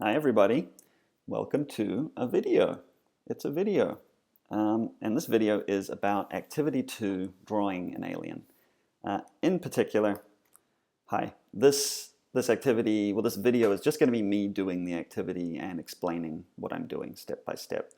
Hi everybody, welcome to a video. It's a video, and this video is about Activity 2, Drawing an Alien. In particular, this activity, this video is just going to be me doing the activity and explaining what I'm doing step by step.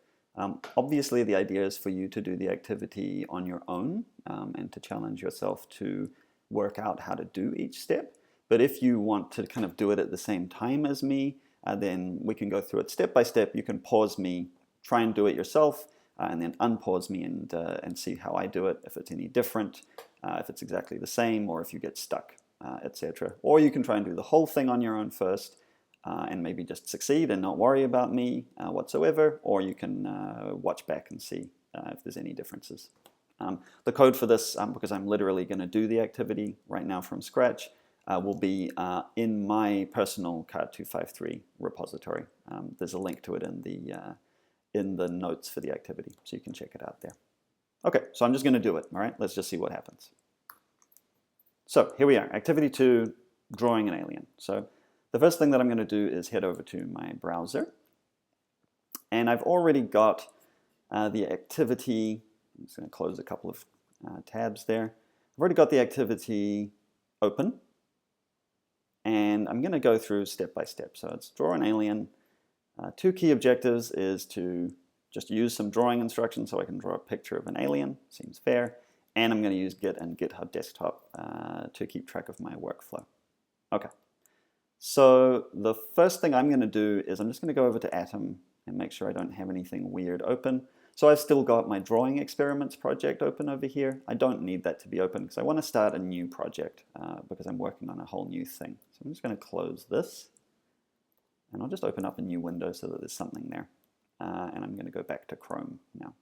Obviously the idea is for you to do the activity on your own and to challenge yourself to work out how to do each step. But if you want to kind of do it at the same time as me, then we can go through it step by step. You can pause me, try and do it yourself, and then unpause me and see how I do it, if it's any different, if it's exactly the same, or if you get stuck, etc. Or you can try and do the whole thing on your own first, and maybe just succeed and not worry about me whatsoever, or you can watch back and see if there's any differences. The code for this, because I'm literally going to do the activity right now from scratch, will be in my personal Card253 repository. There's a link to it in the notes for the activity, so you can check it out there. Okay, so I'm just going to do it, all right? Let's just see what happens. So here we are, Activity 2, Drawing an Alien. So the first thing that I'm going to do is head over to my browser, and I've already got the activity. I'm just going to close a couple of tabs there. I've already got the activity open, and I'm going to go through step by step. So it's draw an alien. Two key objectives is to just use some drawing instructions so I can draw a picture of an alien. Seems fair. And I'm going to use Git and GitHub Desktop to keep track of my workflow. Okay. So the first thing I'm going to do is I'm just going to go over to Atom and make sure I don't have anything weird open. So I've still got my drawing experiments project open over here. I don't need that to be open because I want to start a new project because I'm working on a whole new thing. So I'm just going to close this, and I'll just open up a new window so that there's something there. And I'm going to go back to Chrome now.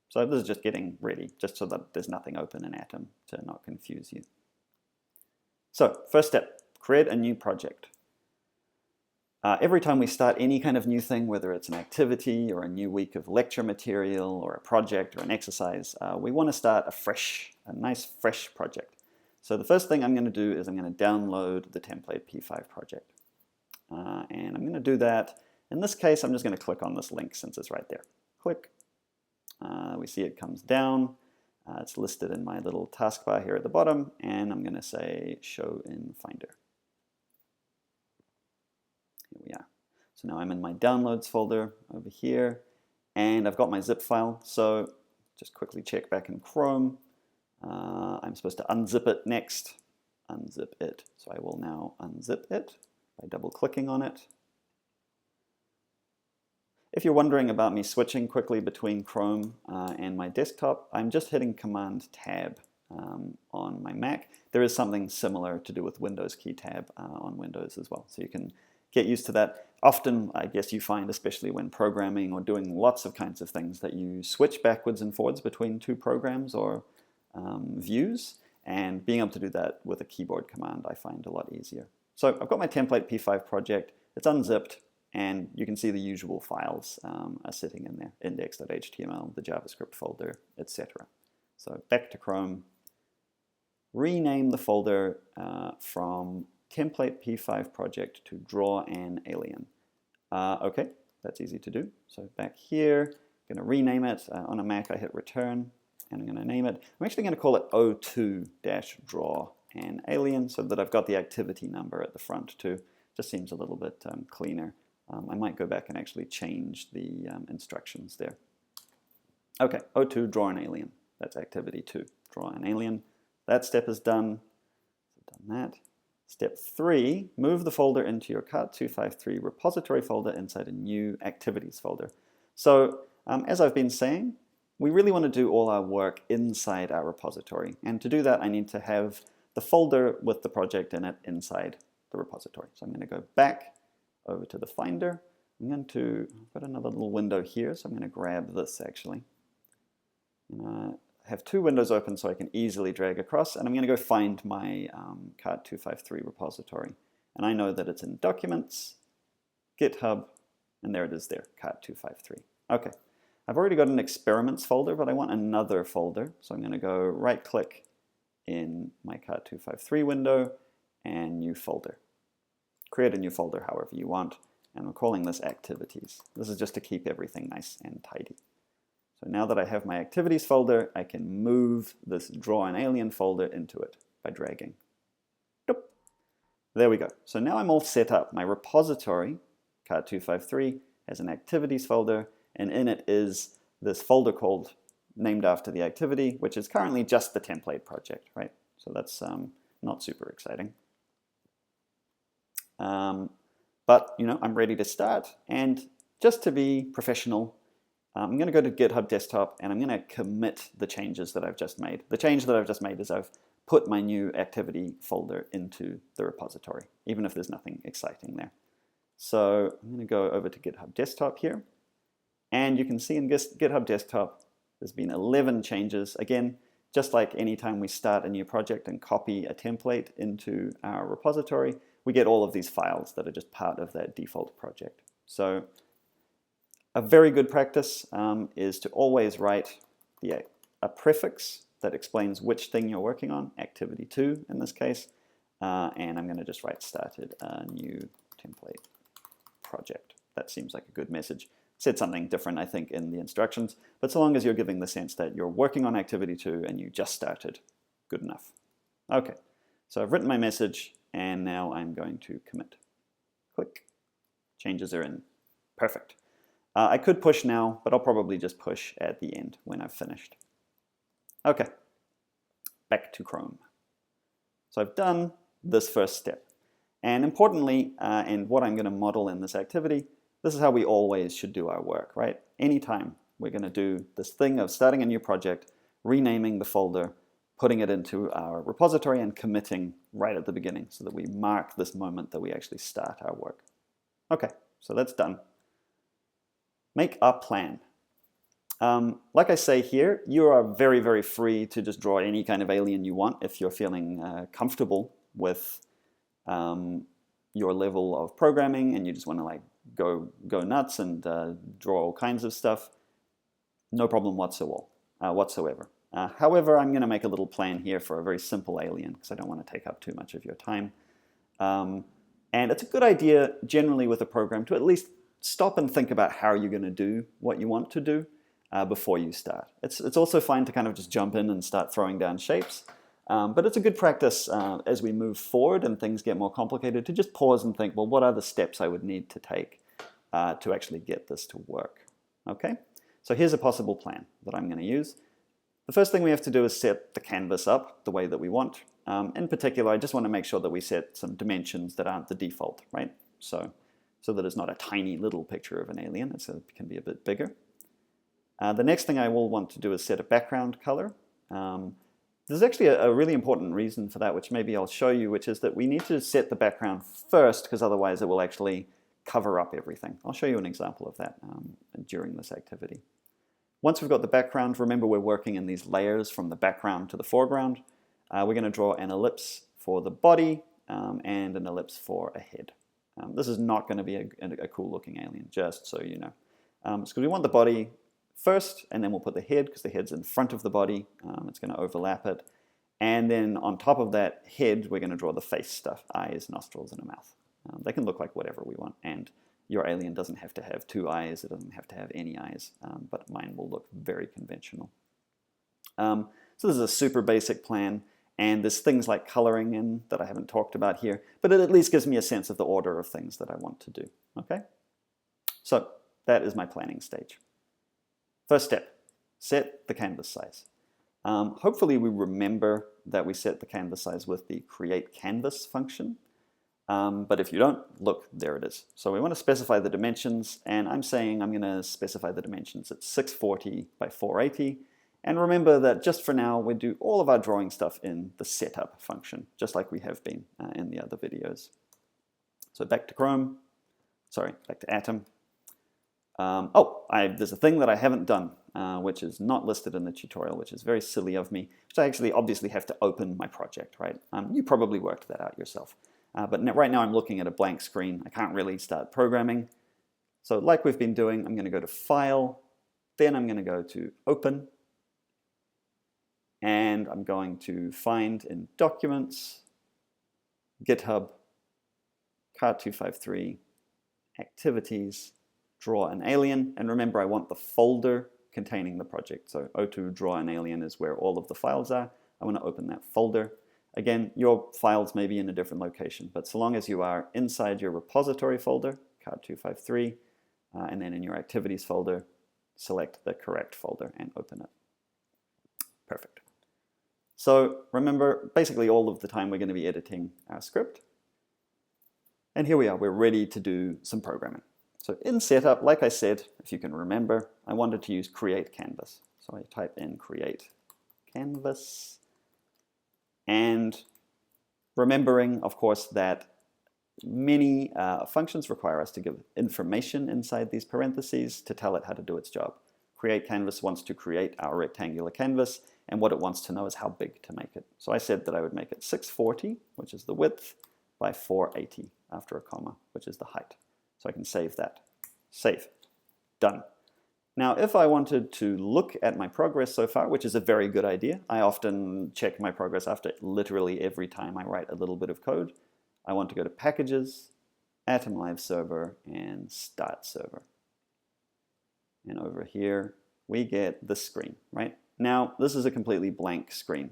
So this is just getting ready, just so that there's nothing open in Atom to not confuse you. So first step, create a new project. Every time we start any kind of new thing, whether it's an activity or a new week of lecture material or a project or an exercise, we want to start a nice fresh project. So the first thing I'm going to do is I'm going to download the template P5 project. And I'm going to do that. In this case, I'm just going to click on this link since it's right there. Click. We see it comes down. It's listed in my little taskbar here at the bottom, and I'm going to say Show in Finder. Here we are. So now I'm in my Downloads folder over here, and I've got my zip file. So just quickly check back in Chrome. I'm supposed to unzip it next. Unzip it. So I will now unzip it by double-clicking on it. If you're wondering about me switching quickly between Chrome and my desktop, I'm just hitting Command-Tab on my Mac. There is something similar to do with Windows key tab on Windows as well, so you can get used to that. Often, I guess you find, especially when programming or doing lots of kinds of things, that you switch backwards and forwards between two programs or views, and being able to do that with a keyboard command I find a lot easier. So I've got my template P5 project. It's unzipped, and you can see the usual files are sitting in there, index.html, the JavaScript folder, etc. So back to Chrome. Rename the folder from template P5 project to draw an alien. Okay, that's easy to do. So back here, I'm going to rename it. On a Mac, I hit return, and I'm going to name it. I'm actually going to call it O2-draw an alien so that I've got the activity number at the front too. Just seems a little bit cleaner. I might go back and actually change the instructions there. Okay, O2, draw an alien. That's activity 2, draw an alien. That step is done. So done that. Step 3, move the folder into your Card253 repository folder inside a new activities folder. So as I've been saying, we really want to do all our work inside our repository. And to do that, I need to have the folder with the project in it inside the repository. So I'm going to go back over to the Finder. I've got another little window here, so I'm going to grab this actually. Have two windows open so I can easily drag across, and I'm going to go find my Card253 repository. And I know that it's in Documents, GitHub, and there it is there, Card253. Okay, I've already got an Experiments folder, but I want another folder, so I'm going to go right-click in my Card253 window and New Folder. Create a new folder however you want. and we're calling this activities. This is just to keep everything nice and tidy. So now that I have my activities folder, I can move this draw an alien folder into it by dragging. Doop. There we go. So now I'm all set up. My repository, card253, has an activities folder, and in it is this folder called named after the activity, which is currently just the template project, right? So that's not super exciting. But I'm ready to start, and just to be professional, I'm going to go to GitHub Desktop and I'm going to commit the changes that I've just made. The change that I've just made is I've put my new activity folder into the repository, even if there's nothing exciting there. So I'm going to go over to GitHub Desktop here, and you can see in GitHub Desktop there's been 11 changes. Again, just like anytime we start a new project and copy a template into our repository, we get all of these files that are just part of that default project. So a very good practice is to always write a prefix that explains which thing you're working on, activity 2 in this case, and I'm going to just write started a new template project. That seems like a good message. Said something different, I think, in the instructions, but so long as you're giving the sense that you're working on activity 2 and you just started, good enough. Okay, so I've written my message, and now I'm going to commit. Click. Changes are in. Perfect. I could push now, but I'll probably just push at the end when I've finished. Okay, back to Chrome. So I've done this first step. And importantly, and what I'm going to model in this activity, this is how we always should do our work, right? Anytime we're going to do this thing of starting a new project, renaming the folder, putting it into our repository, and committing right at the beginning so that we mark this moment that we actually start our work. Okay, so that's done. Make a plan. Like I say here, you are very, very free to just draw any kind of alien you want if you're feeling comfortable with your level of programming and you just want to like go nuts and draw all kinds of stuff. No problem whatsoever. However, I'm going to make a little plan here for a very simple alien because I don't want to take up too much of your time. And it's a good idea generally with a program to at least stop and think about how you're going to do what you want to do before you start. It's also fine to kind of just jump in and start throwing down shapes, but it's a good practice as we move forward and things get more complicated to just pause and think, well, what are the steps I would need to take to actually get this to work? Okay, so here's a possible plan that I'm going to use. The first thing we have to do is set the canvas up the way that we want. In particular, I just want to make sure that we set some dimensions that aren't the default, right? So that it's not a tiny little picture of an alien, it can be a bit bigger. The next thing I will want to do is set a background color. There's actually a really important reason for that, which maybe I'll show you, which is that we need to set the background first, because otherwise it will actually cover up everything. I'll show you an example of that during this activity. Once we've got the background, remember we're working in these layers from the background to the foreground. We're going to draw an ellipse for the body and an ellipse for a head. This is not going to be a cool looking alien, just so you know. So we want the body first, and then we'll put the head, because the head's in front of the body. It's going to overlap it. And then on top of that head, we're going to draw the face stuff, eyes, nostrils, and a mouth. They can look like whatever we want, and your alien doesn't have to have 2 eyes, it doesn't have to have any eyes, but mine will look very conventional. So this is a super basic plan. And there's things like coloring in that I haven't talked about here, but it at least gives me a sense of the order of things that I want to do, okay? So that is my planning stage. First step, set the canvas size. Hopefully we remember that we set the canvas size with the create canvas function, but if you don't, look, there it is. So we want to specify the dimensions, and I'm saying I'm going to specify the dimensions at 640 by 480. And remember that just for now, we do all of our drawing stuff in the setup function, just like we have been in the other videos. So back to Chrome, back to Atom. There's a thing that I haven't done, which is not listed in the tutorial, which is very silly of me, which I actually obviously have to open my project, right? You probably worked that out yourself. But right now I'm looking at a blank screen. I can't really start programming. So like we've been doing, I'm going to go to File, then I'm going to go to Open, and I'm going to find in Documents, GitHub, card253, activities, draw an alien, and remember I want the folder containing the project. So O2 draw an alien is where all of the files are. I want to open that folder. Again, your files may be in a different location, but so long as you are inside your repository folder, card253, and then in your activities folder, select the correct folder and open it. Perfect. So remember, basically all of the time we're going to be editing our script. And here we are, we're ready to do some programming. So in setup, like I said, if you can remember, I wanted to use create canvas. So I type in create canvas. And remembering, of course, that many functions require us to give information inside these parentheses to tell it how to do its job. Create canvas wants to create our rectangular canvas, and what it wants to know is how big to make it. So I said that I would make it 640, which is the width, by 480 after a comma, which is the height. So I can save that. Save. Done. Now, if I wanted to look at my progress so far, which is a very good idea, I often check my progress after literally every time I write a little bit of code. I want to go to Packages, Atom Live Server, and Start Server. And over here, we get this screen, right? Now, this is a completely blank screen.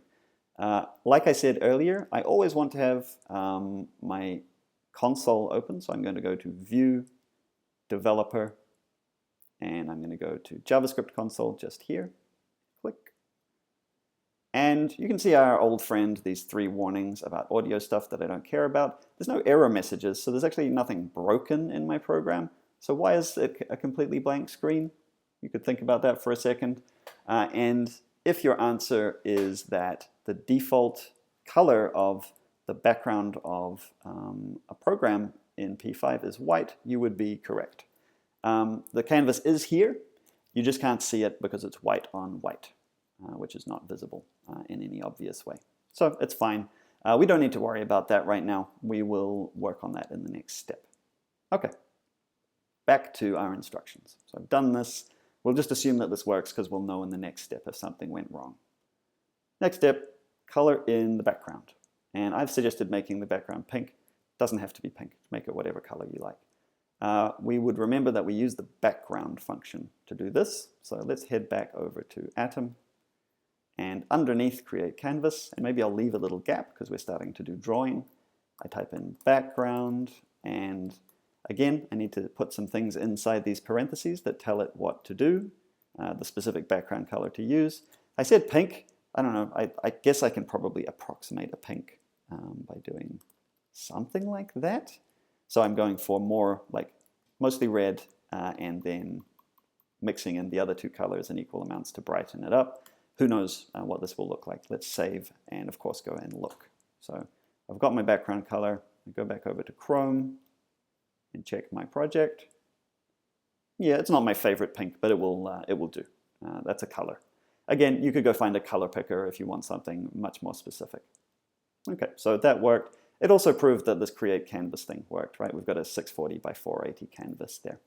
Like I said earlier, I always want to have my console open, so I'm going to go to View, Developer, and I'm going to go to JavaScript Console just here. Click. And you can see our old friend, these 3 warnings about audio stuff that I don't care about. There's no error messages, so there's actually nothing broken in my program. So why is it a completely blank screen? You could think about that for a second. And if your answer is that the default color of the background of a program in P5 is white, you would be correct. The canvas is here. You just can't see it because it's white on white, which is not visible in any obvious way. So it's fine. We don't need to worry about that right now. We will work on that in the next step. Okay, back to our instructions. So I've done this. We'll just assume that this works because we'll know in the next step if something went wrong. Next step, color in the background. And I've suggested making the background pink. Doesn't have to be pink. Make it whatever color you like. We would remember that we use the background function to do this. So let's head back over to Atom and underneath create canvas. And maybe I'll leave a little gap because we're starting to do drawing. I type in background, and again, I need to put some things inside these parentheses that tell it what to do, the specific background color to use. I said pink. I don't know. I guess I can probably approximate a pink by doing something like that. So I'm going for more like mostly red and then mixing in the other 2 colors in equal amounts to brighten it up. Who knows what this will look like. Let's save and of course go and look. So I've got my background color. I go back over to Chrome and check my project. Yeah, it's not my favorite pink, but it will do. That's a color. Again, you could go find a color picker if you want something much more specific. Okay, so that worked. It also proved that this create canvas thing worked, right? We've got a 640 by 480 canvas there.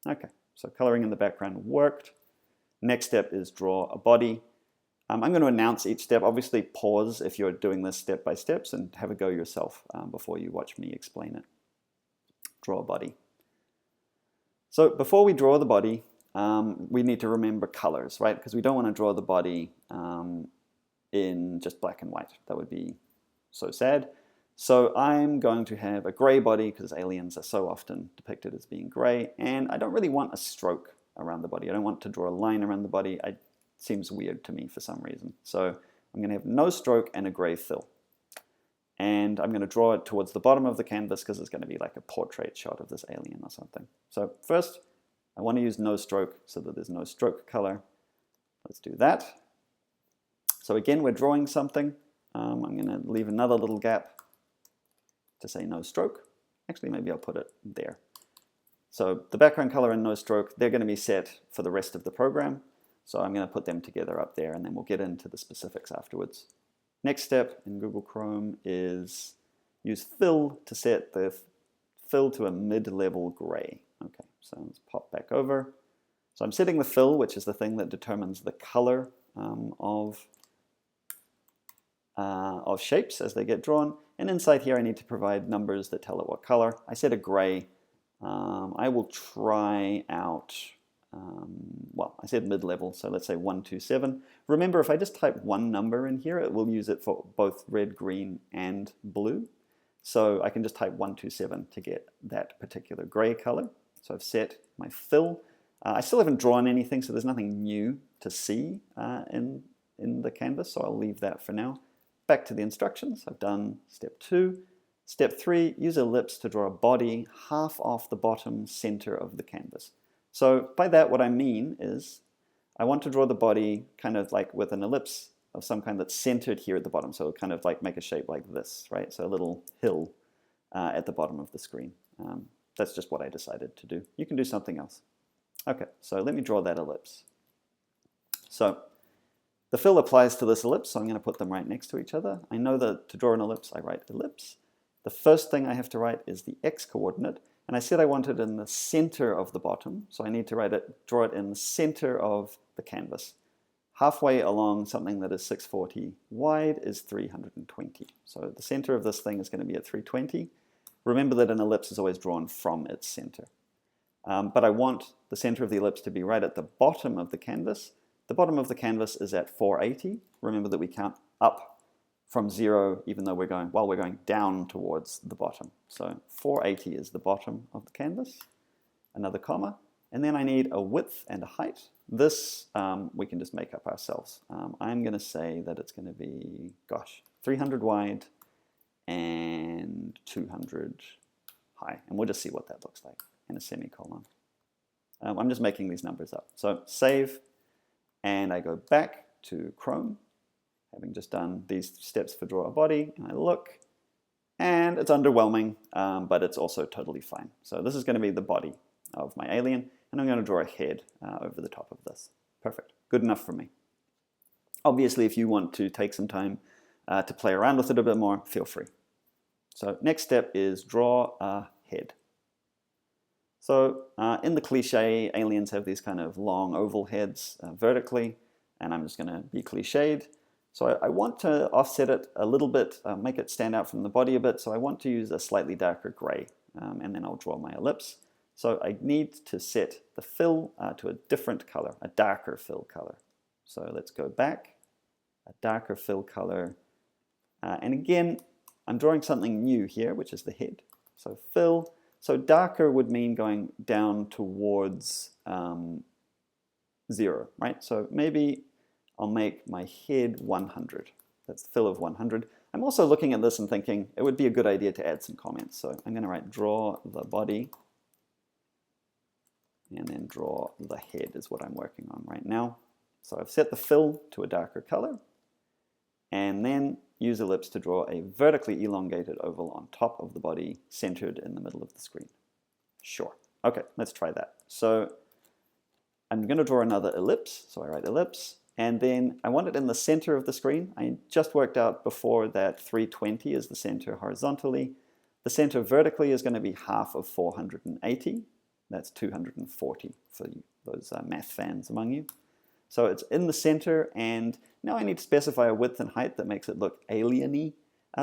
Okay, so coloring in the background worked. Next step is draw a body. I'm going to announce each step. Obviously pause if you're doing this step by steps and have a go yourself before you watch me explain it. Draw a body. So before we draw the body, we need to remember colors, right? Because we don't want to draw the body in just black and white. That would be so sad. So I'm going to have a gray body because aliens are so often depicted as being gray, and I don't really want a stroke around the body. I don't want to draw a line around the body. It seems weird to me for some reason. So I'm going to have no stroke and a gray fill. And I'm going to draw it towards the bottom of the canvas because it's going to be like a portrait shot of this alien or something. So first, I want to use no stroke so that there's no stroke color. Let's do that. So again, we're drawing something. I'm going to leave another little gap to say no stroke. Actually, maybe I'll put it there. So the background color and no stroke, they're going to be set for the rest of the program. So I'm going to put them together up there, and then we'll get into the specifics afterwards. Next step in Google Chrome is use fill to set the fill to a mid-level gray. Okay, so let's pop back over. So I'm setting the fill, which is the thing that determines the color of shapes as they get drawn. And inside here I need to provide numbers that tell it what color. I set a gray I will try out, well, I said mid-level, so let's say 127. Remember, if I just type one number in here, it will use it for both red, green, and blue. So I can just type 127 to get that particular gray color. So I've set my fill. I still haven't drawn anything, so there's nothing new to see in the canvas, so I'll leave that for now. Back to the instructions. I've done step 2. Step 3, use ellipse to draw a body half off the bottom center of the canvas. So by that, what I mean is I want to draw the body kind of like with an ellipse of some kind that's centered here at the bottom. So kind of like make a shape like this, right? So a little hill at the bottom of the screen. That's just what I decided to do. You can do something else. Okay, so let me draw that ellipse. So the fill applies to this ellipse, so I'm going to put them right next to each other. I know that to draw an ellipse, I write ellipse. The first thing I have to write is the x-coordinate, and I said I want it in the center of the bottom, so I need to draw it in the center of the canvas. Halfway along something that is 640 wide is 320. So the center of this thing is going to be at 320. Remember that an ellipse is always drawn from its center. But I want the center of the ellipse to be right at the bottom of the canvas. The bottom of the canvas is at 480. Remember that we count up from 0 even though we're going down towards the bottom. So 480 is the bottom of the canvas. Another comma. And then I need a width and a height. This we can just make up ourselves. I'm going to say that it's going to be, 300 wide and 200 high. And we'll just see what that looks like in a semicolon. I'm just making these numbers up. So save, and I go back to Chrome, having just done these steps for draw a body, and I look, and it's underwhelming, but it's also totally fine. So this is going to be the body of my alien, and I'm going to draw a head over the top of this. Perfect. Good enough for me. Obviously, if you want to take some time to play around with it a bit more, feel free. So next step is draw a head. So in the cliche, aliens have these kind of long oval heads vertically, and I'm just going to be cliched. So I want to offset it a little bit, make it stand out from the body a bit, so I want to use a slightly darker gray, and then I'll draw my ellipse. So I need to set the fill to a different color, a darker fill color. So let's go back, a darker fill color, and again, I'm drawing something new here, which is the head. So fill, so darker would mean going down towards 0, right? So maybe I'll make my head 100. That's fill of 100. I'm also looking at this and thinking it would be a good idea to add some comments. So I'm going to write draw the body, and then draw the head is what I'm working on right now. So I've set the fill to a darker color, and then use ellipse to draw a vertically elongated oval on top of the body, centered in the middle of the screen. Sure. Okay, let's try that. So I'm going to draw another ellipse, so I write ellipse, and then I want it in the center of the screen. I just worked out before that 320 is the center horizontally. The center vertically is going to be half of 480. That's 240 for those math fans among you. So it's in the center, and now I need to specify a width and height that makes it look alien-y.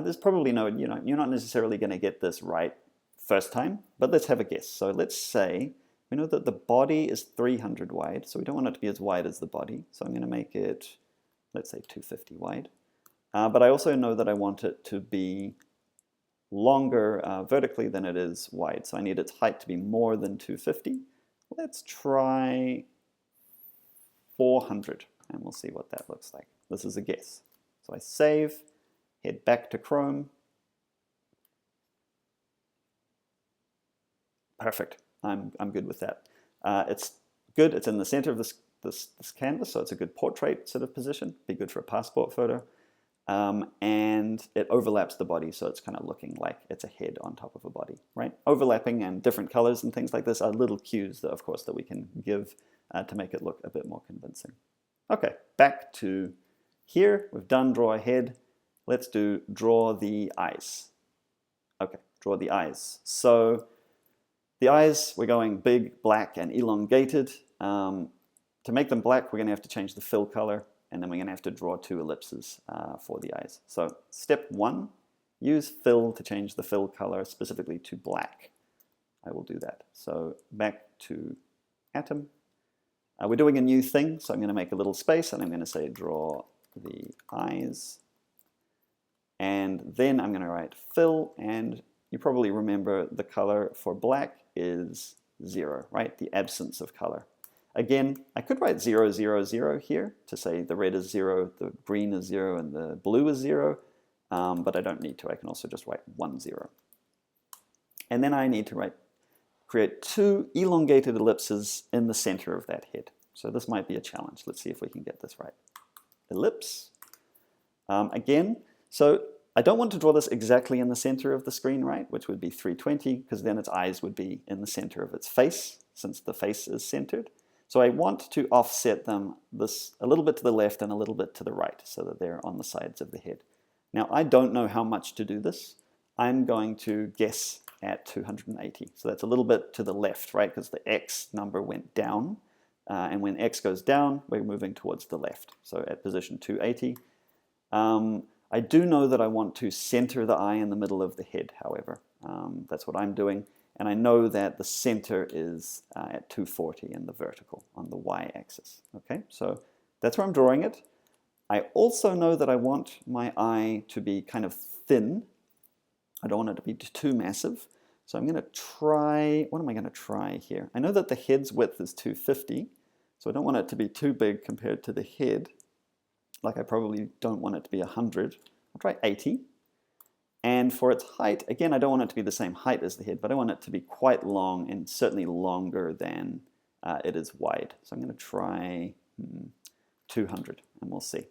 There's probably no, you're not necessarily going to get this right first time, but let's have a guess. So let's say we know that the body is 300 wide, so we don't want it to be as wide as the body. So I'm going to make it, let's say 250 wide. But I also know that I want it to be longer vertically than it is wide. So I need its height to be more than 250. Let's try 400, and we'll see what that looks like. This is a guess. So I save, head back to Chrome. Perfect. I'm good with that. It's good. It's in the center of this canvas, so it's a good portrait sort of position. Be good for a passport photo. And it overlaps the body, so it's kind of looking like it's a head on top of a body, right? Overlapping and different colors and things like this are little cues, that, of course, that we can give to make it look a bit more convincing. Okay, back to here. We've done draw a head. Let's do draw the eyes. Okay, draw the eyes. So the eyes, we're going big, black, and elongated. To make them black, we're going to have to change the fill color, and then we're going to have to draw 2 ellipses for the eyes. So step 1, use fill to change the fill color specifically to black. I will do that. So back to Atom. We're doing a new thing, so I'm going to make a little space, and I'm going to say draw the eyes. And then I'm going to write fill, and you probably remember the color for black is 0, right? The absence of color. Again, I could write 0, 0, 0 here to say the red is 0, the green is 0, and the blue is 0, but I don't need to. I can also just write 1, 0. And then I need to create 2 elongated ellipses in the center of that head. So this might be a challenge. Let's see if we can get this right. Ellipse. Again, so I don't want to draw this exactly in the center of the screen, right, which would be 320, because then its eyes would be in the center of its face, since the face is centered. So I want to offset them a little bit to the left and a little bit to the right, so that they're on the sides of the head. Now, I don't know how much to do this. I'm going to guess at 280. So that's a little bit to the left, right, because the X number went down. And when X goes down, we're moving towards the left. So at position 280. I do know that I want to center the eye in the middle of the head, however. That's what I'm doing. And I know that the center is at 240 in the vertical on the y-axis. Okay, so that's where I'm drawing it. I also know that I want my eye to be kind of thin. I don't want it to be too massive. So I'm going to try, what am I going to try here? I know that the head's width is 250, so I don't want it to be too big compared to the head. Like I probably don't want it to be 100. I'll try 80. And for its height, again, I don't want it to be the same height as the head, but I want it to be quite long and certainly longer than it is wide. So I'm going to try 200, and we'll see.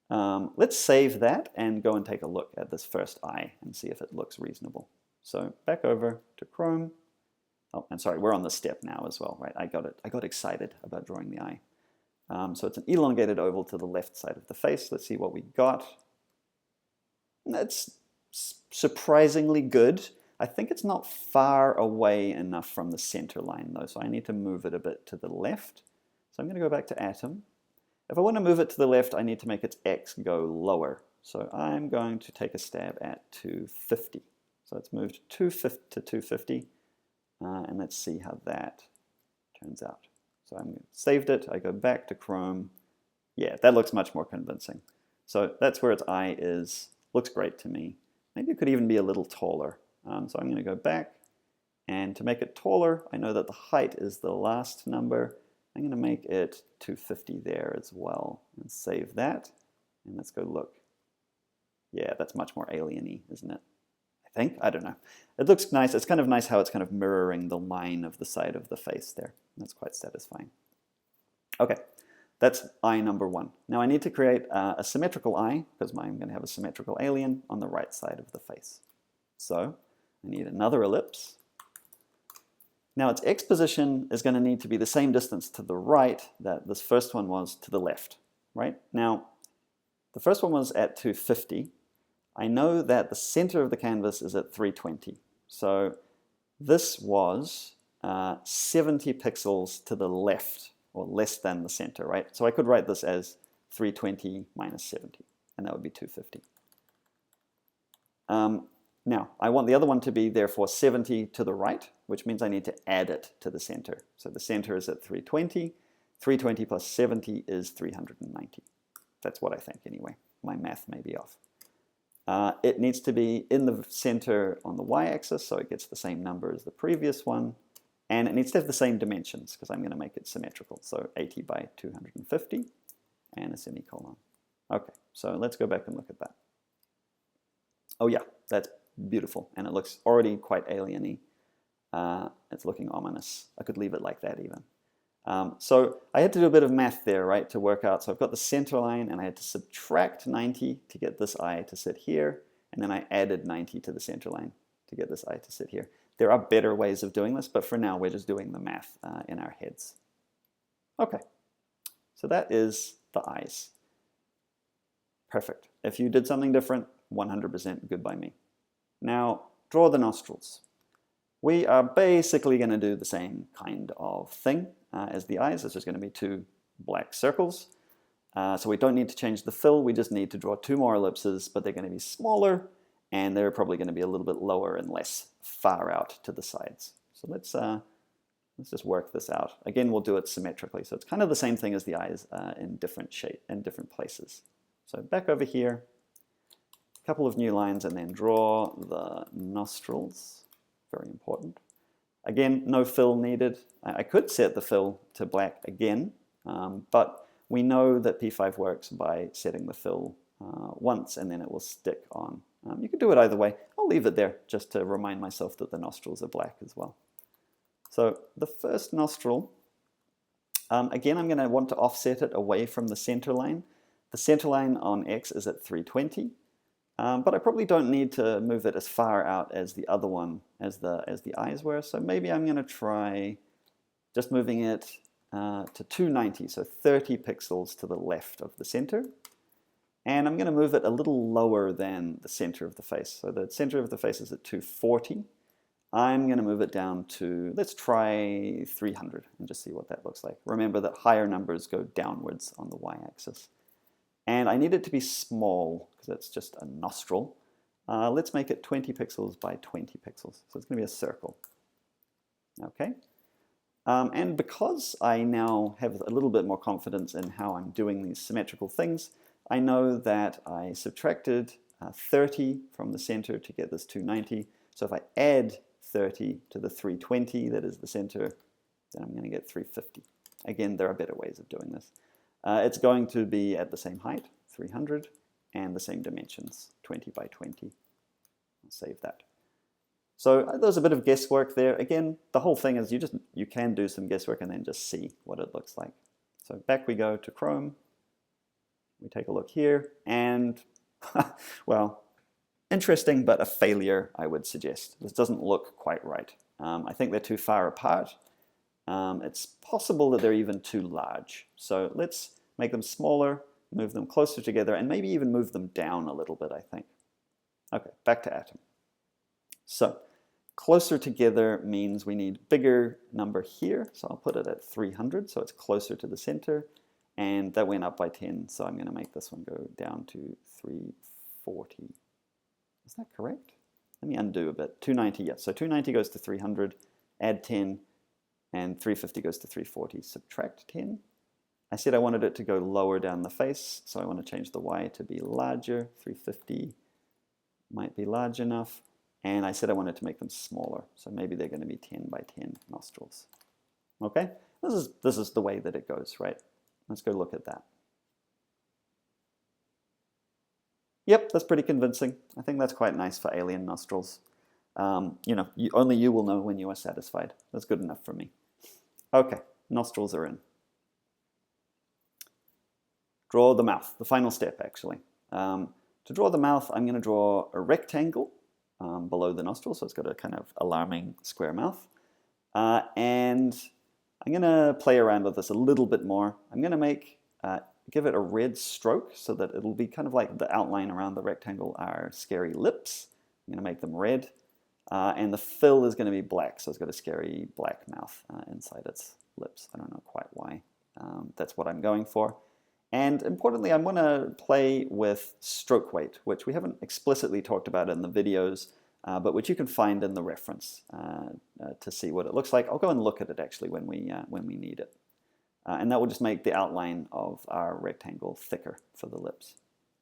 Let's save that and go and take a look at this first eye and see if it looks reasonable. So back over to Chrome. Oh, and sorry, we're on the step now as well, right? I got excited about drawing the eye. So it's an elongated oval to the left side of the face. Let's see what we got. That's surprisingly good. I think it's not far away enough from the center line though, so I need to move it a bit to the left. So I'm going to go back to Atom. If I want to move it to the left, I need to make its X go lower. So I'm going to take a stab at 250. So it's moved to 250, and let's see how that turns out. So I've saved it, I go back to Chrome. Yeah, that looks much more convincing. So that's where its eye is. Looks great to me. Maybe it could even be a little taller. So I'm going to go back, and to make it taller, I know that the height is the last number. I'm going to make it 250 there as well, and save that. And let's go look. Yeah, that's much more alien-y, isn't it? I think? I don't know. It looks nice. It's kind of nice how it's kind of mirroring the line of the side of the face there. That's quite satisfying. Okay, that's eye number 1. Now I need to create a symmetrical eye, because I'm going to have a symmetrical alien on the right side of the face. So I need another ellipse. Now its X position is going to need to be the same distance to the right that this first one was to the left, right? Now, the first one was at 250. I know that the center of the canvas is at 320. So this was 70 pixels to the left, or less than the center, right? So I could write this as 320 minus 70, and that would be 250. Now, I want the other one to be, therefore, 70 to the right, which means I need to add it to the center. So the center is at 320. 320 plus 70 is 390. That's what I think, anyway. My math may be off. It needs to be in the center on the y-axis, so it gets the same number as the previous one. And it needs to have the same dimensions, because I'm going to make it symmetrical. So 80 by 250, and a semicolon. Okay, so let's go back and look at that. Oh yeah, that's beautiful, and it looks already quite alien-y. It's looking ominous. I could leave it like that even. So I had to do a bit of math there, right, to work out. So I've got the center line, and I had to subtract 90 to get this eye to sit here, and then I added 90 to the center line to get this eye to sit here. There are better ways of doing this, but for now we're just doing the math in our heads. Okay, so that is the eyes. Perfect. If you did something different, 100% good by me. Now, draw the nostrils. We are basically going to do the same kind of thing as the eyes. It's just going to be 2 black circles. So we don't need to change the fill. We just need to draw 2 more ellipses, but they're going to be smaller, and they're probably going to be a little bit lower and less far out to the sides. So let's just work this out. Again, we'll do it symmetrically. So it's kind of the same thing as the eyes in different shape, in different places. So back over here, a couple of new lines, and then draw the nostrils. Very important. Again, no fill needed. I could set the fill to black again, but we know that P5 works by setting the fill once, and then it will stick on. You can do it either way. I'll leave it there just to remind myself that the nostrils are black as well. So the first nostril, again, I'm going to want to offset it away from the center line. The center line on X is at 320, but I probably don't need to move it as far out as the other one, as the eyes were. So maybe I'm going to try just moving it to 290, so 30 pixels to the left of the center. And I'm going to move it a little lower than the center of the face. So the center of the face is at 240. I'm going to move it down to, let's try 300 and just see what that looks like. Remember that higher numbers go downwards on the y-axis. And I need it to be small because it's just a nostril. Let's make it 20 pixels by 20 pixels. So it's going to be a circle. Okay. And because I now have a little bit more confidence in how I'm doing these symmetrical things, I know that I subtracted 30 from the center to get this 290. So if I add 30 to the 320, that is the center, then I'm going to get 350. Again, there are better ways of doing this. It's going to be at the same height, 300, and the same dimensions, 20 by 20. I'll save that. So there's a bit of guesswork there. Again, the whole thing is you can do some guesswork and then just see what it looks like. So back we go to Chrome. We take a look here, and well, interesting, but a failure, I would suggest. This doesn't look quite right. I think they're too far apart. It's possible that they're even too large. So let's make them smaller, move them closer together, and maybe even move them down a little bit, I think. Okay, back to Atom. So closer together means we need bigger number here. So I'll put it at 300, so it's closer to the center. And that went up by 10, so I'm going to make this one go down to 340. Is that correct? Let me undo a bit. 290, yes. So 290 goes to 300, add 10, and 350 goes to 340. Subtract 10. I said I wanted it to go lower down the face, so I want to change the Y to be larger. 350 might be large enough. And I said I wanted to make them smaller, so maybe they're going to be 10 by 10 nostrils. Okay? This is the way that it goes, right? Let's go look at that. Yep, that's pretty convincing. I think that's quite nice for alien nostrils. You know, only you will know when you are satisfied. That's good enough for me. Okay, nostrils are in. Draw the mouth, the final step actually. To draw the mouth, I'm going to draw a rectangle below the nostril, so it's got a kind of alarming square mouth. And I'm going to play around with this a little bit more. I'm going to give it a red stroke so that it'll be kind of like the outline around the rectangle are scary lips. I'm going to make them red. And the fill is going to be black, so it's got a scary black mouth inside its lips. I don't know quite why. That's what I'm going for. And importantly, I'm going to play with stroke weight, which we haven't explicitly talked about in the videos, but which you can find in the reference to see what it looks like. I'll go and look at it actually when we need it. And that will just make the outline of our rectangle thicker for the lips.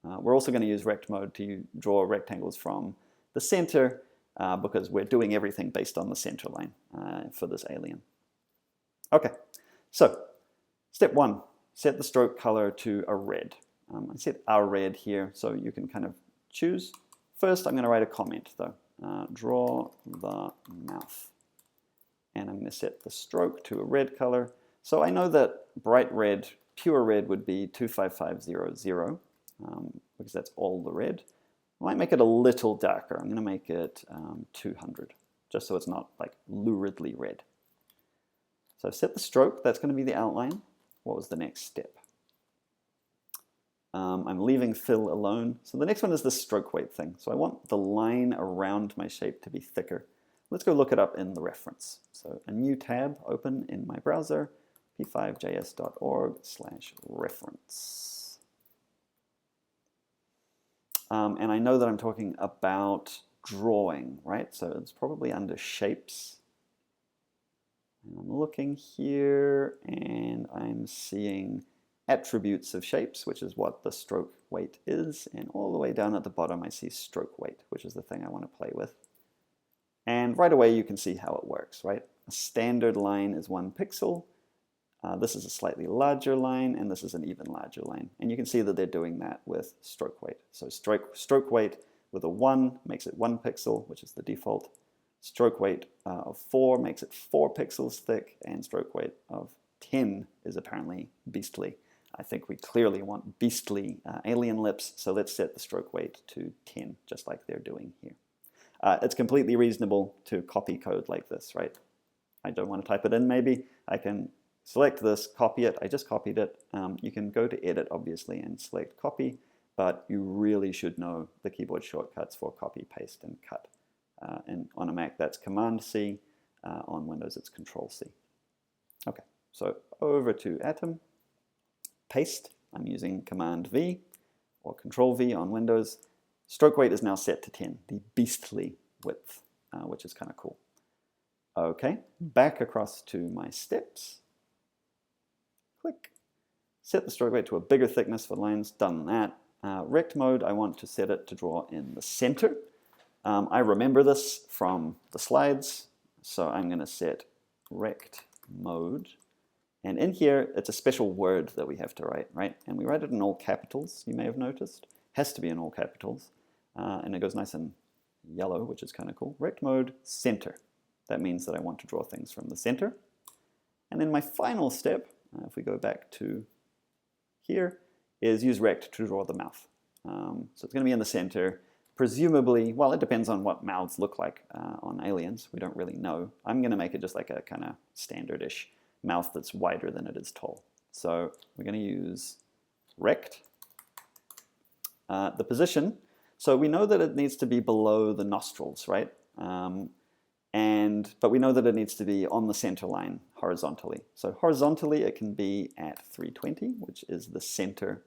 We're also going to use rect mode to draw rectangles from the center because we're doing everything based on the center line for this alien. Okay, so step one, set the stroke color to a red. I set our red here so you can kind of choose. First, I'm going to write a comment though. Draw the mouth. And I'm going to set the stroke to a red color. So I know that bright red, pure red would be 25500 because that's all the red. I might make it a little darker. I'm going to make it 200 just so it's not like luridly red. So I've set the stroke. That's going to be the outline. What was the next step? I'm leaving fill alone. So the next one is the stroke weight thing. So I want the line around my shape to be thicker. Let's go look it up in the reference. So a new tab, open in my browser, p5js.org/reference. And I know that I'm talking about drawing, right? So it's probably under shapes. And I'm looking here and I'm seeing attributes of shapes, which is what the stroke weight is. And all the way down at the bottom, I see stroke weight, which is the thing I want to play with. And right away, you can see how it works, right? A standard line is 1 pixel. This is a slightly larger line, and this is an even larger line. And you can see that they're doing that with stroke weight. So stroke weight with a 1 makes it 1 pixel, which is the default. Stroke weight of 4 makes it 4 pixels thick, and stroke weight of 10 is apparently beastly. I think we clearly want beastly alien lips, so let's set the stroke weight to 10, just like they're doing here. It's completely reasonable to copy code like this, right? I don't want to type it in maybe. I can select this, copy it. I just copied it. You can go to edit, obviously, and select copy, but you really should know the keyboard shortcuts for copy, paste, and cut. And on a Mac, that's Command-C. On Windows, it's Control-C. Okay, so over to Atom. Paste. I'm using Command-V or Control-V on Windows. Stroke weight is now set to 10, the beastly width, which is kind of cool. Okay, back across to my steps. Click. Set the stroke weight to a bigger thickness for lines. Done that. Rect mode, I want to set it to draw in the center. I remember this from the slides, so I'm going to set rect mode. And in here, it's a special word that we have to write, right? And we write it in all capitals, you may have noticed. Has to be in all capitals. And it goes nice and yellow, which is kind of cool. Rect mode, center. That means that I want to draw things from the center. And then my final step, if we go back to here, is use rect to draw the mouth. So it's going to be in the center. Presumably, well, it depends on what mouths look like on aliens. We don't really know. I'm going to make it just like a kind of standard-ish mouth that's wider than it is tall. So we're going to use rect. The position, so we know that it needs to be below the nostrils, right? But we know that it needs to be on the center line horizontally. So horizontally, it can be at 320, which is the center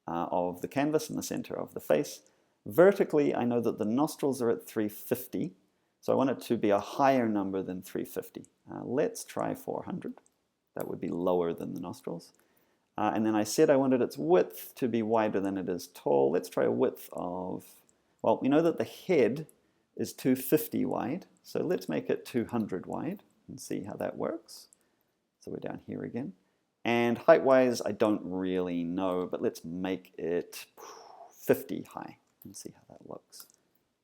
of the canvas and the center of the face. Vertically, I know that the nostrils are at 350, so I want it to be a higher number than 350. Let's try 400. That would be lower than the nostrils. And then I said I wanted its width to be wider than it is tall. Let's try a width of, well, we know that the head is 250 wide, so let's make it 200 wide and see how that works. So we're down here again. And height-wise, I don't really know, but let's make it 50 high and see how that looks.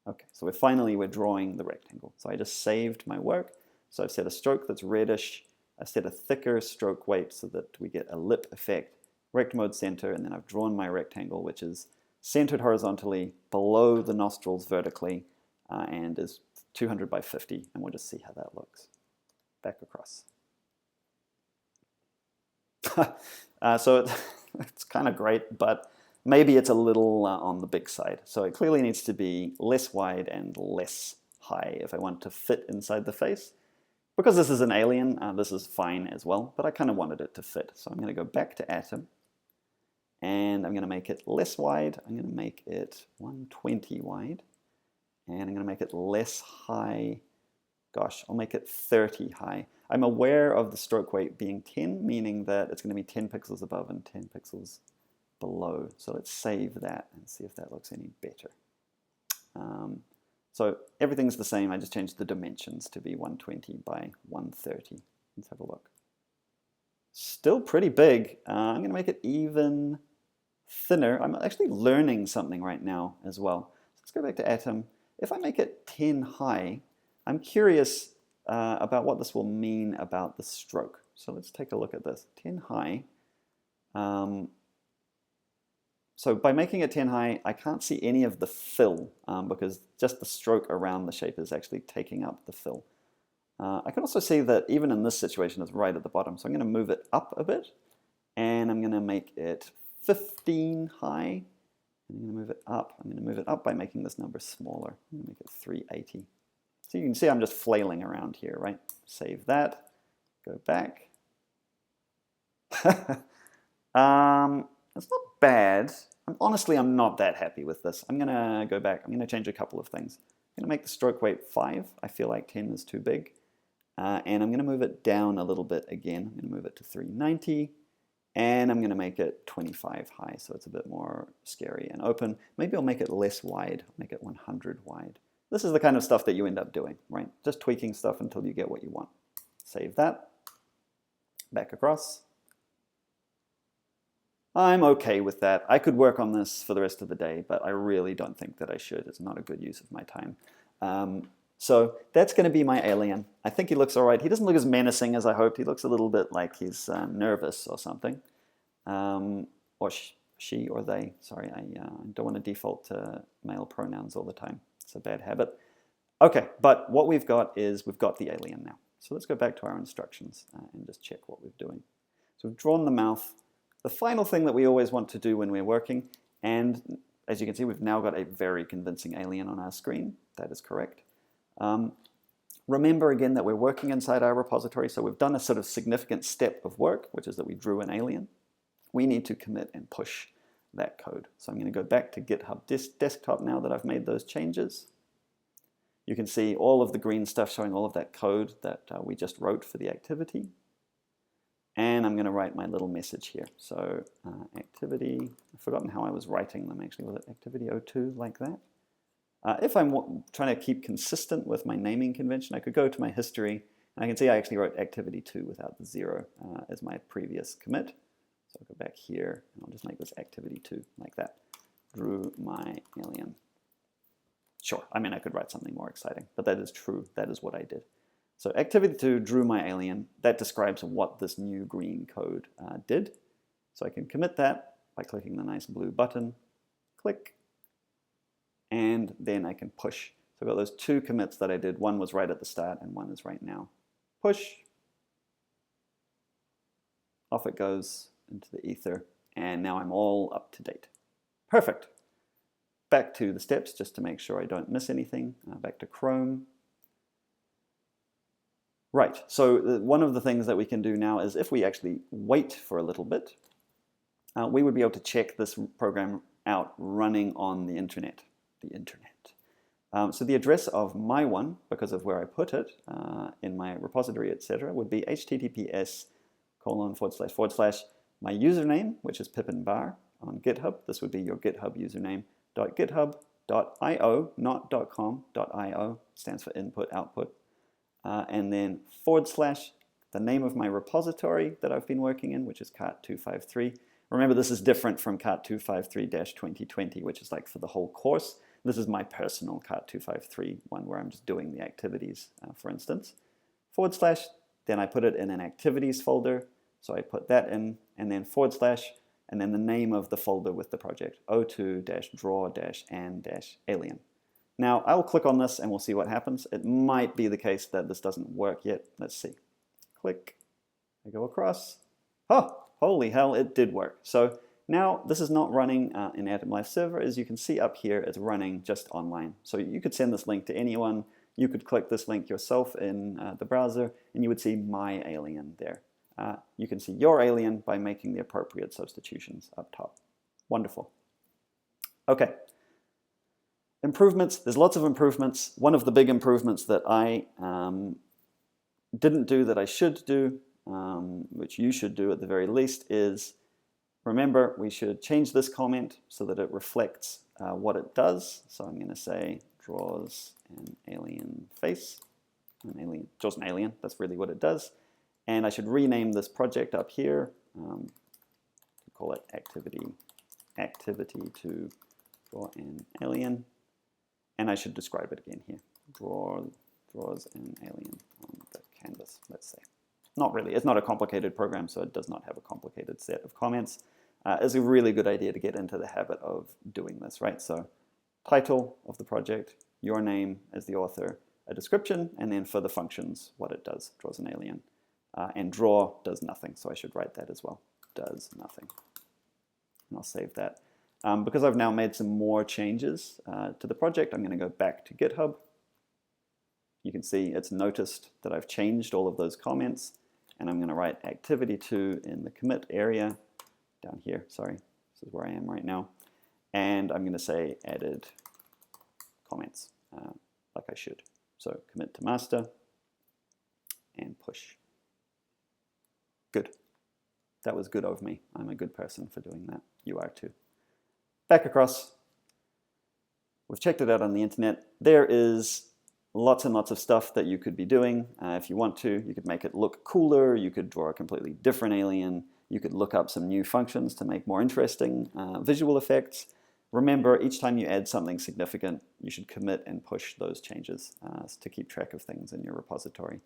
Okay, so we're drawing the rectangle. So I just saved my work. So I've set a stroke that's reddish. I've set a thicker stroke weight so that we get a lip effect. Rect mode center, and then I've drawn my rectangle, which is centered horizontally below the nostrils vertically, and is 200 by 50, and we'll just see how that looks. Back across. So it's kind of great, but maybe it's a little on the big side. So it clearly needs to be less wide and less high if I want to fit inside the face. Because this is an alien, this is fine as well, but I kind of wanted it to fit. So I'm going to go back to Atom, and I'm going to make it less wide. I'm going to make it 120 wide, and I'm going to make it less high. Gosh, I'll make it 30 high. I'm aware of the stroke weight being 10, meaning that it's going to be 10 pixels above and 10 pixels below. So let's save that and see if that looks any better. So everything's the same. I just changed the dimensions to be 120 by 130. Let's have a look. Still pretty big. I'm going to make it even thinner. I'm actually learning something right now as well. So let's go back to Atom. If I make it 10 high, I'm curious about what this will mean about the stroke. So let's take a look at this. 10 high. So by making it 10 high, I can't see any of the fill because just the stroke around the shape is actually taking up the fill. I can also see that even in this situation, it's right at the bottom. So I'm going to move it up a bit, and I'm going to make it 15 high. I'm going to move it up. I'm going to move it up by making this number smaller. I'm going to make it 380. So you can see I'm just flailing around here, right? Save that. Go back. It's not bad. Honestly, I'm not that happy with this. I'm going to go back. I'm going to change a couple of things. I'm going to make the stroke weight 5. I feel like 10 is too big. And I'm going to move it down a little bit again. I'm going to move it to 390. And I'm going to make it 25 high, so it's a bit more scary and open. Maybe I'll make it less wide, make it 100 wide. This is the kind of stuff that you end up doing, right? Just tweaking stuff until you get what you want. Save that. Back across. I'm okay with that. I could work on this for the rest of the day, but I really don't think that I should. It's not a good use of my time. So that's going to be my alien. I think he looks all right. He doesn't look as menacing as I hoped. He looks a little bit like he's nervous or something. Or she or they. Sorry, I don't want to default to male pronouns all the time. It's a bad habit. Okay, but what we've got is we've got the alien now. So let's go back to our instructions and just check what we're doing. So we've drawn the mouth. The final thing that we always want to do when we're working, and as you can see, we've now got a very convincing alien on our screen. That is correct. Remember again that we're working inside our repository, so we've done a sort of significant step of work, which is that we drew an alien. We need to commit and push that code. So I'm going to go back to GitHub Desktop now that I've made those changes. You can see all of the green stuff showing all of that code that we just wrote for the activity. And I'm going to write my little message here. So activity, I've forgotten how I was writing them actually. Was it activity 02 like that? If I'm trying to keep consistent with my naming convention, I could go to my history, and I can see I actually wrote activity 2 without the 0 as my previous commit. So I'll go back here, and I'll just make this activity 2 like that. Drew my alien. Sure, I mean I could write something more exciting, but that is true. That is what I did. So activity 2, drew my alien. That describes what this new green code did. So I can commit that by clicking the nice blue button. Click. And then I can push. So I've got those 2 commits that I did. One was right at the start and one is right now. Push. Off it goes into the ether. And now I'm all up to date. Perfect. Back to the steps just to make sure I don't miss anything. Back to Chrome. Right, so one of the things that we can do now is if we actually wait for a little bit, we would be able to check this program out running on the internet. So the address of my one, because of where I put it in my repository, etc., would be https:// my username, which is pippinbar on GitHub. This would be your GitHub username, .github.io, not .com.io, stands for input, output. And then / the name of my repository that I've been working in, which is cart253. Remember, this is different from cart253-2020, which is like for the whole course. This is my personal cart253 one where I'm just doing the activities, for instance. / then I put it in an activities folder. So I put that in, and then / and then the name of the folder with the project, o2-draw-and-alien. Now, I'll click on this and we'll see what happens. It might be the case that this doesn't work yet. Let's see. Click. I go across. Oh, holy hell, it did work. So now this is not running in Atom Life Server. As you can see up here, it's running just online. So you could send this link to anyone. You could click this link yourself in the browser, and you would see my alien there. You can see your alien by making the appropriate substitutions up top. Wonderful. Okay. Improvements, there's lots of improvements. One of the big improvements that I didn't do that I should do, which you should do at the very least, is remember we should change this comment so that it reflects what it does. So I'm going to say draws an alien face, draws an alien, that's really what it does. And I should rename this project up here, call it activity to draw an alien. And I should describe it again here. Draws an alien on the canvas, let's say. Not really. It's not a complicated program, so it does not have a complicated set of comments. It's a really good idea to get into the habit of doing this, right? So title of the project, your name as the author, a description, and then for the functions, what it does, draws an alien. And draw does nothing, so I should write that as well. Does nothing. And I'll save that. Because I've now made some more changes to the project, I'm going to go back to GitHub. You can see it's noticed that I've changed all of those comments, and I'm going to write activity2 in the commit area, down here, sorry, this is where I am right now, and I'm going to say added comments. like I should. So commit to master and push. Good. That was good of me. I'm a good person for doing that. You are too. Back across. We've checked it out on the internet. There is lots and lots of stuff that you could be doing. If you want to, you could make it look cooler. You could draw a completely different alien. You could look up some new functions to make more interesting visual effects. Remember, each time you add something significant, you should commit and push those changes to keep track of things in your repository.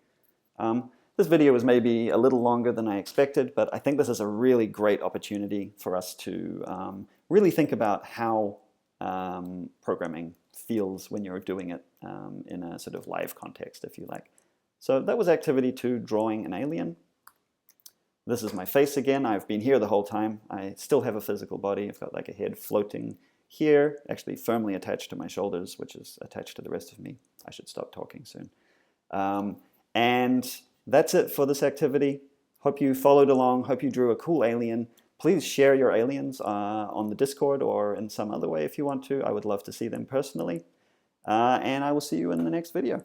This video was maybe a little longer than I expected, but I think this is a really great opportunity for us to really think about how programming feels when you're doing it in a sort of live context, if you like. So that was activity 2, drawing an alien. This is my face again. I've been here the whole time. I still have a physical body. I've got like a head floating here, actually firmly attached to my shoulders, which is attached to the rest of me. I should stop talking soon. And that's it for this activity. Hope you followed along. Hope you drew a cool alien. Please share your aliens on the Discord or in some other way if you want to. I would love to see them personally. And I will see you in the next video.